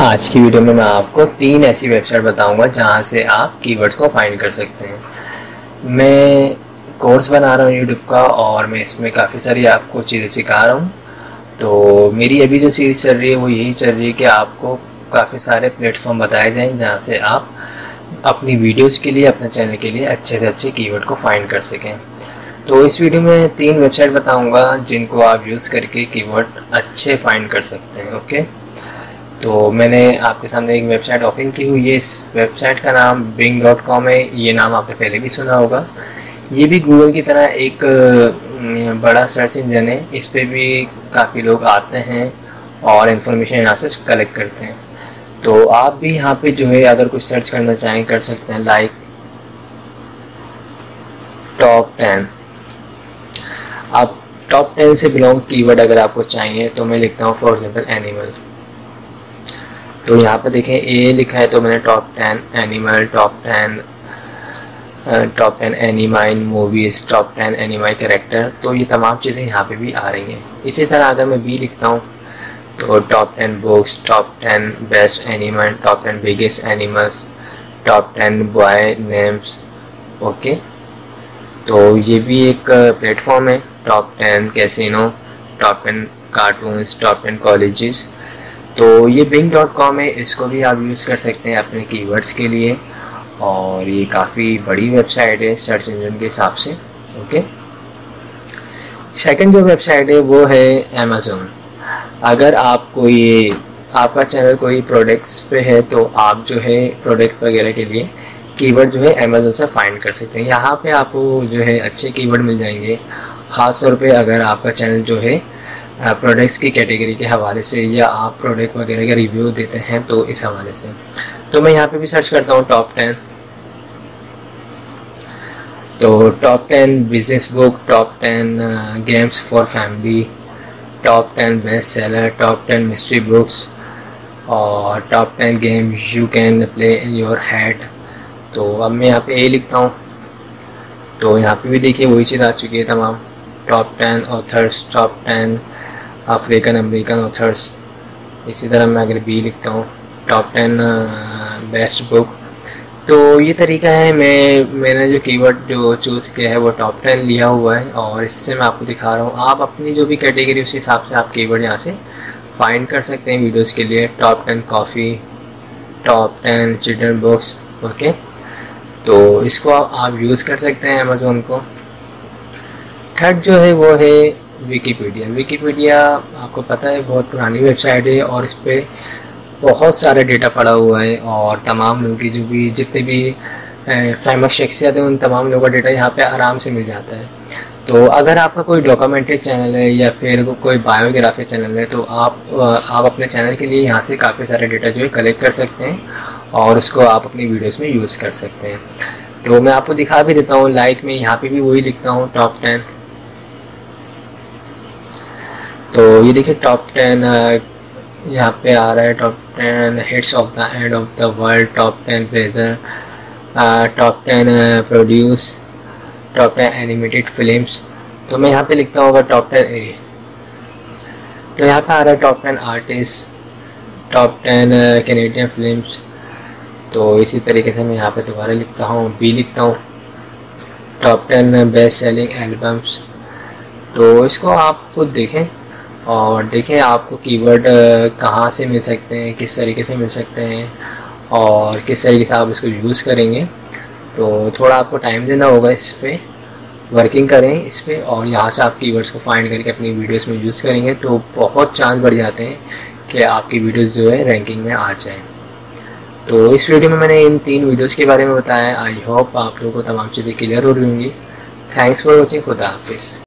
आज की वीडियो में मैं आपको 3 ऐसी वेबसाइट बताऊंगा जहां से आप कीवर्ड्स को फाइंड कर सकते हैं। मैं कोर्स बना रहा हूं यूट्यूब का और मैं इसमें काफ़ी सारी आपको चीज़ें सिखा रहा हूं। तो मेरी अभी जो सीरीज़ चल रही है वो यही चल रही है कि आपको काफ़ी सारे प्लेटफॉर्म बताए जाएँ जहाँ से आप अपनी वीडियोज़ के लिए, अपने चैनल के लिए अच्छे से अच्छे कीवर्ड को फाइंड कर सकें। तो इस वीडियो में 3 वेबसाइट बताऊँगा जिनको आप यूज़ करके कीवर्ड अच्छे फाइंड कर सकते हैं। ओके, तो मैंने आपके सामने एक वेबसाइट ओपन की हुई है। इस वेबसाइट का नाम bing.com है। ये नाम आपने पहले भी सुना होगा। ये भी गूगल की तरह एक बड़ा सर्च इंजन है। इस पे भी काफ़ी लोग आते हैं और इन्फॉर्मेशन यहाँ से कलेक्ट करते हैं। तो आप भी यहाँ पे जो है अगर कुछ सर्च करना चाहें कर सकते हैं, लाइक टॉप 10। आप टॉप 10 से बिलोंग कीवर्ड अगर आपको चाहिए तो मैं लिखता हूँ फॉर एग्जाम्पल एनिमल। तो यहाँ पर देखें ए लिखा है तो मैंने top 10 animal, top 10 anime movies, top 10 anime character. तो ये तमाम चीज़ें यहाँ पे भी आ रही हैं। इसी तरह अगर मैं बी लिखता हूँ तो top 10 books, top 10 best animal, top 10 biggest animals, top 10 boy names. Okay, तो ये भी एक प्लेटफॉर्म है। Top 10 casino, top 10 cartoons, top 10 colleges. तो ये bing.com है, इसको भी आप यूज़ कर सकते हैं अपने कीवर्ड्स के लिए और ये काफ़ी बड़ी वेबसाइट है सर्च इंजन के हिसाब से। ओके, सेकंड जो वेबसाइट है वो है अमेज़न। अगर आपको ये आपका चैनल कोई प्रोडक्ट्स पे है तो आप जो है प्रोडक्ट वगैरह के लिए कीवर्ड जो है अमेज़न से फाइंड कर सकते हैं। यहाँ पे आपको जो है अच्छे कीवर्ड मिल जाएंगे, ख़ास तौर पे अगर आपका चैनल जो है प्रोडक्ट्स की कैटेगरी के हवाले से या आप प्रोडक्ट वगैरह का रिव्यू देते हैं तो इस हवाले से। तो मैं यहाँ पे भी सर्च करता हूँ टॉप 10। तो top 10 business book, top 10 games for family, top 10 best seller, top 10 mystery books और top 10 game you can play in your head. तो अब मैं यहाँ पे ए लिखता हूँ तो यहाँ पे भी देखिए वही चीज़ आ चुकी है तमाम। Top 10 authors, top 10 African American authors. इसी तरह मैं अगर बी लिखता हूँ टॉप 10 बेस्ट बुक। तो ये तरीका है। मैंने जो कीवर्ड जो चूज़ किया है वो टॉप 10 लिया हुआ है और इससे मैं आपको दिखा रहा हूँ। आप अपनी जो भी कैटेगरी उस हिसाब से आप कीवर्ड यहाँ से फाइंड कर सकते हैं वीडियोस के लिए। Top 10 coffee, top 10 children books. Okay, तो इसको आप यूज़ कर सकते हैं अमेज़न को। थर्ड जो है वो है विकीपीडिया। विकीपीडिया आपको पता है बहुत पुरानी वेबसाइट है और इस पर बहुत सारा डेटा पड़ा हुआ है और तमाम लोगों की जो भी जितने भी फेमस शख्सियत हैं उन तमाम लोगों का डेटा यहाँ पे आराम से मिल जाता है। तो अगर आपका कोई डॉक्यूमेंट्री चैनल है या फिर कोई बायोग्राफी चैनल है तो आप अपने चैनल के लिए यहाँ से काफ़ी सारा डेटा जो है कलेक्ट कर सकते हैं और उसको आप अपनी वीडियोज़ में यूज़ कर सकते हैं। तो मैं आपको दिखा भी देता हूँ। लाइक में यहाँ पे भी वही लिखता हूँ टॉप 10। तो ये देखिए टॉप 10 यहाँ पे आ रहा है। Top 10 hits of the end of the world, top 10 pleasure, top 10 produce, top 10 animated films. तो मैं यहाँ पे लिखता हूँ टॉप 10 ए। तो यहाँ पे आ रहा है top 10 artist, top 10 Canadian films. तो इसी तरीके से मैं यहाँ पे दोबारा लिखता हूँ बी लिखता हूँ टॉप 10 बेस्ट सेलिंग एल्बम्स। तो इसको आप खुद देखें और देखें आपको कीवर्ड कहाँ से मिल सकते हैं, किस तरीके से मिल सकते हैं और किस तरीके से आप इसको यूज़ करेंगे। तो थोड़ा आपको टाइम देना होगा, इस पर वर्किंग करें इस पर और यहाँ से आप कीवर्ड्स को फाइंड करके अपनी वीडियोस में यूज़ करेंगे तो बहुत चांस बढ़ जाते हैं कि आपकी वीडियोस जो है रैंकिंग में आ जाए। तो इस वीडियो में मैंने इन 3 वीडियोस के बारे में बताया। आई होप आप लोगों को तमाम चीज़ें क्लियर हो रही होंगी। Thanks for watching. खुदा हाफिज़।